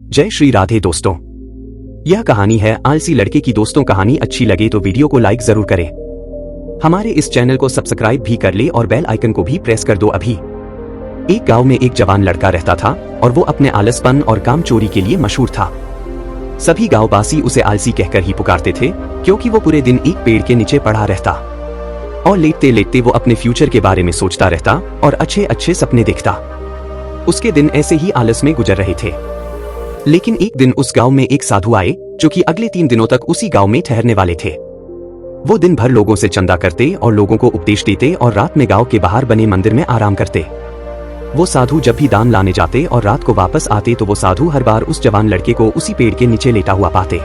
जय श्री राधे दोस्तों, यह कहानी है आलसी लड़के की। दोस्तों, कहानी अच्छी लगे तो वीडियो को लाइक जरूर करें। हमारे इस चैनल को सब्सक्राइब भी कर ले और बेल आइकन को भी प्रेस कर दो अभी। एक गांव में एक जवान लड़का रहता था और वो अपने आलसपन और काम चोरी के लिए मशहूर था। सभी गांववासी उसे आलसी कहकर ही पुकारते थे, क्योंकि वो पूरे दिन एक पेड़ के नीचे पड़ा रहता और लेटते लेटते वो अपने फ्यूचर के बारे में सोचता रहता और अच्छे अच्छे सपने देखता। उसके दिन ऐसे ही आलस में गुजर रहे थे। लेकिन एक दिन उस गांव में एक साधु आए, जो कि अगले 3 दिनों तक उसी गांव में ठहरने वाले थे। वो दिन भर लोगों से चंदा करते और लोगों को उपदेश देते और रात में गांव के बाहर बने मंदिर में आराम करते। वो साधु जब भी दान लाने जाते और रात को वापस आते तो वो साधु हर बार उस जवान लड़के को उसी पेड़ के नीचे लेटा हुआ पाते।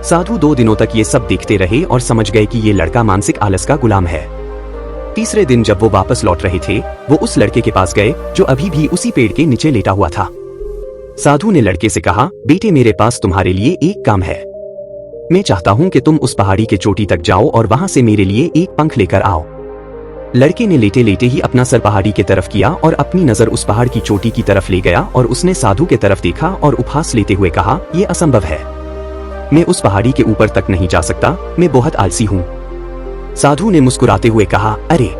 साधु 2 दिनों तक ये सब देखते रहे और समझ गए कि ये लड़का मानसिक आलस का गुलाम है। तीसरे दिन जब वो वापस लौट रहे थे, वो उस लड़के के पास गए जो अभी भी उसी पेड़ के नीचे लेटा हुआ था। साधु ने लड़के से कहा, बेटे, मेरे पास तुम्हारे लिए एक काम है। मैं चाहता हूं कि तुम उस पहाड़ी के चोटी तक जाओ और वहां से मेरे लिए एक पंख लेकर आओ। लड़के ने लेटे लेटे ही अपना सर पहाड़ी की तरफ किया और अपनी नजर उस पहाड़ की चोटी की तरफ ले गया और उसने साधु के तरफ देखा और उपहास लेते हुए कहा, यह असंभव है। मैं उस पहाड़ी के ऊपर तक नहीं जा सकता, मैं बहुत आलसी हूँ। साधु ने मुस्कुराते हुए कहा, अरे,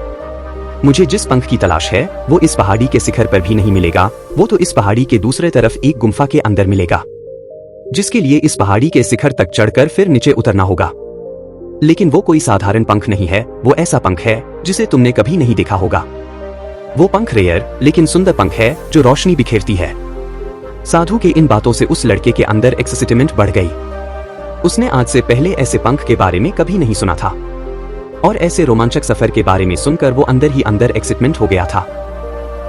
मुझे जिस पंख की तलाश है वो इस पहाड़ी के शिखर पर भी नहीं मिलेगा। वो तो इस पहाड़ी के दूसरे तरफ एक गुम्फा के अंदर मिलेगा, जिसके लिए इस पहाड़ी के शिखर तक चढ़कर फिर नीचे उतरना होगा। लेकिन वो कोई साधारण पंख नहीं है, वो ऐसा पंख है जिसे तुमने कभी नहीं देखा होगा। वो पंख रेयर लेकिन सुंदर पंख है जो रोशनी बिखेरती है। साधु के इन बातों से उस लड़के के अंदर एक्साइटमेंट बढ़ गई। उसने आज से पहले ऐसे पंख के बारे में कभी नहीं सुना था और ऐसे रोमांचक सफर के बारे में सुनकर वो अंदर ही अंदर एक्साइटमेंट हो गया था।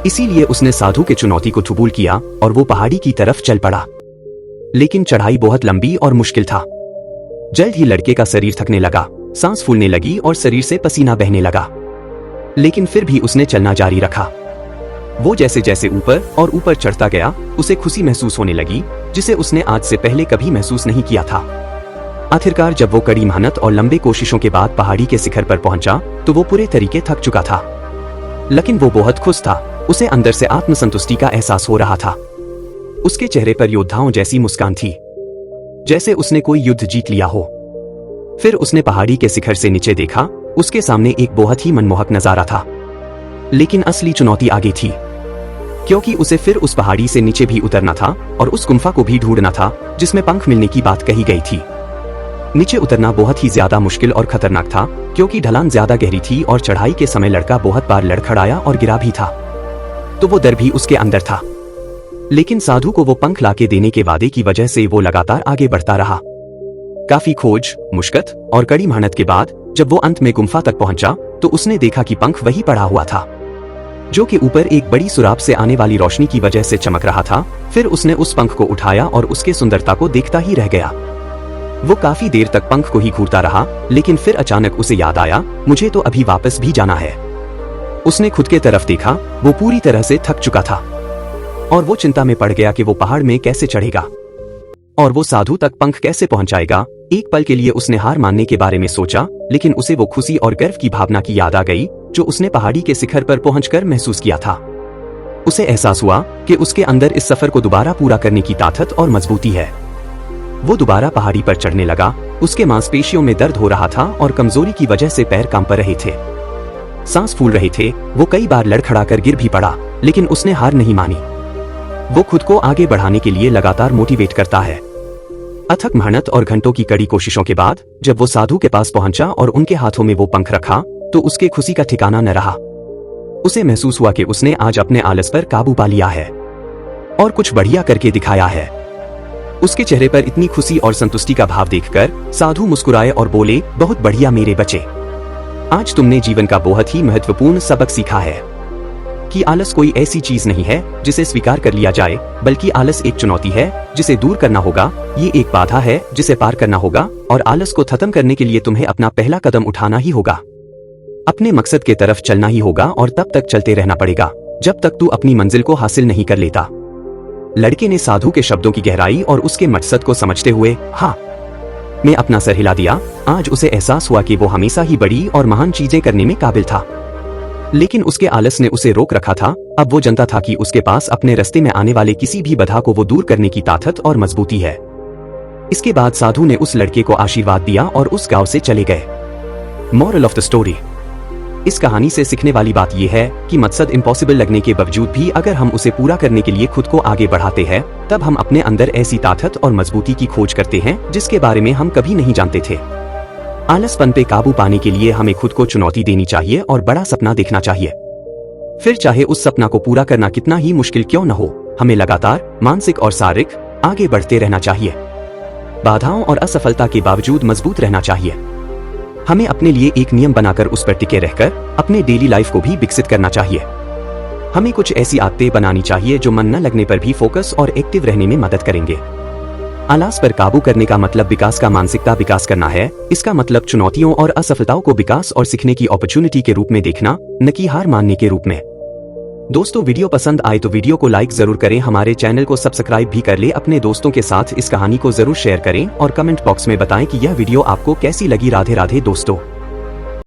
इसीलिए उसने साधु के चुनौती को कबूल किया और वो पहाड़ी की तरफ चल पड़ा। लेकिन चढ़ाई बहुत लंबी और मुश्किल था। जल्द ही लड़के का शरीर थकने लगा, सांस फूलने लगी और शरीर से पसीना बहने लगा। लेकिन फिर भी उसने चलना जारी रखा। वो जैसे जैसे ऊपर और ऊपर चढ़ता गया, उसे खुशी महसूस होने लगी, जिसे उसने आज से पहले कभी महसूस नहीं किया था। आखिरकार जब वो कड़ी मेहनत और लंबे कोशिशों के बाद पहाड़ी के शिखर पर पहुंचा तो वो पूरे तरीके थक चुका था। लेकिन वो बहुत खुश था। उसे अंदर से आत्मसंतुष्टि का एहसास हो रहा था। उसके चेहरे पर योद्धाओं जैसी मुस्कान थी, जैसे उसने कोई युद्ध जीत लिया हो। फिर उसने पहाड़ी के शिखर से नीचे देखा। उसके सामने एक बहुत ही मनमोहक नजारा था। लेकिन असली चुनौती आगे थी, क्योंकि उसे फिर उस पहाड़ी से नीचे भी उतरना था और उस गुम्फा को भी ढूंढना था जिसमें पंख मिलने की बात कही गई थी। नीचे उतरना बहुत ही ज्यादा मुश्किल और खतरनाक था, क्योंकि ढलान ज्यादा गहरी थी और चढ़ाई के समय लड़का बहुत बार लड़खड़ाया और गिरा भी था। तो वो डर भी उसके अंदर था। लेकिन साधु को वो पंख लाके देने के वादे की वजह से वो लगातार आगे बढ़ता रहा। काफी खोज, मुश्किल और कड़ी मेहनत के बाद जब वो अंत में गुम्फा तक पहुंचा तो उसने देखा कि पंख वही पड़ा हुआ था, जो कि ऊपर एक बड़ी सुराख से आने वाली रोशनी की वजह से चमक रहा था। फिर उसने उस पंख को उठाया और उसके सुंदरता को देखता ही रह गया। वो काफी देर तक पंख को ही घूरता रहा, लेकिन फिर अचानक उसे याद आया, मुझे तो अभी वापस भी जाना है। उसने खुद के तरफ देखा। वो पूरी तरह से थक चुका था और वो चिंता में पड़ गया कि वो पहाड़ में कैसे चढ़ेगा और वो साधु तक पंख कैसे पहुंचाएगा। एक पल के लिए उसने हार मानने के बारे में सोचा, लेकिन उसे वो खुशी और गर्व की भावना की याद आ गई जो उसने पहाड़ी के शिखर पर पहुंचकर महसूस किया था। उसे एहसास हुआ कि उसके अंदर इस सफर को दोबारा पूरा करने की ताकत और मजबूती है। वो दोबारा पहाड़ी पर चढ़ने लगा। उसके मांसपेशियों में दर्द हो रहा था और कमजोरी की वजह से पैर कांप रहे थे, सांस फूल रहे थे। वो कई बार लड़खड़ाकर गिर भी पड़ा, लेकिन उसने हार नहीं मानी। वो खुद को आगे बढ़ाने के लिए लगातार मोटिवेट करता है। अथक मेहनत और घंटों की कड़ी कोशिशों के बाद जब वो साधु के पास पहुंचा और उनके हाथों में वो पंख रखा तो उसके खुशी का ठिकाना न रहा। उसे महसूस हुआ कि उसने आज अपने आलस पर काबू पा लिया है और कुछ बढ़िया करके दिखाया है। उसके चेहरे पर इतनी खुशी और संतुष्टि का भाव देखकर साधु मुस्कुराए और बोले, बहुत बढ़िया मेरे बच्चे, आज तुमने जीवन का बहुत ही महत्वपूर्ण सबक सीखा है कि आलस कोई ऐसी चीज नहीं है जिसे स्वीकार कर लिया जाए, बल्कि आलस एक चुनौती है जिसे दूर करना होगा। ये एक बाधा है जिसे पार करना होगा और आलस को खत्म करने के लिए तुम्हें अपना पहला कदम उठाना ही होगा। अपने मकसद के तरफ चलना ही होगा और तब तक चलते रहना पड़ेगा जब तक तू अपनी मंजिल को हासिल नहीं कर लेता। लड़के ने साधु के शब्दों की गहराई और उसके मकसद को समझते हुए हाँ मैं अपना सर हिला दिया। आज उसे एहसास हुआ कि वो हमेशा ही बड़ी और महान चीजें करने में काबिल था। लेकिन उसके आलस ने उसे रोक रखा था। अब वो जानता था कि उसके पास अपने रास्ते में आने वाले किसी भी बाधा को वो दूर करने की ताकत और मजबूती है। इसके बाद साधु ने उस लड़के को आशीर्वाद दिया और उस गांव से चले गए। मॉरल ऑफ द स्टोरी, इस कहानी से सीखने वाली बात यह है कि मकसद इम्पॉसिबल लगने के बावजूद भी अगर हम उसे पूरा करने के लिए खुद को आगे बढ़ाते हैं, तब हम अपने अंदर ऐसी ताकत और मजबूती की खोज करते हैं जिसके बारे में हम कभी नहीं जानते थे। आलसपन पे काबू पाने के लिए हमें खुद को चुनौती देनी चाहिए और बड़ा सपना देखना चाहिए। फिर चाहे उस सपना को पूरा करना कितना ही मुश्किल क्यों न हो, हमें लगातार मानसिक और शारीरिक आगे बढ़ते रहना चाहिए। बाधाओं और असफलता के बावजूद मजबूत रहना चाहिए। हमें अपने लिए एक नियम बनाकर उस पर टिके रहकर अपने डेली लाइफ को भी विकसित करना चाहिए। हमें कुछ ऐसी आदतें बनानी चाहिए जो मन न लगने पर भी फोकस और एक्टिव रहने में मदद करेंगे। आलस पर काबू करने का मतलब विकास का मानसिकता विकास करना है। इसका मतलब चुनौतियों और असफलताओं को विकास और सीखने की अपॉर्चुनिटी के रूप में देखना, न कि हार मानने के रूप में। दोस्तों, वीडियो पसंद आए तो वीडियो को लाइक जरूर करें, हमारे चैनल को सब्सक्राइब भी कर ले, अपने दोस्तों के साथ इस कहानी को जरूर शेयर करें और कमेंट बॉक्स में बताएं कि यह वीडियो आपको कैसी लगी। राधे राधे दोस्तों।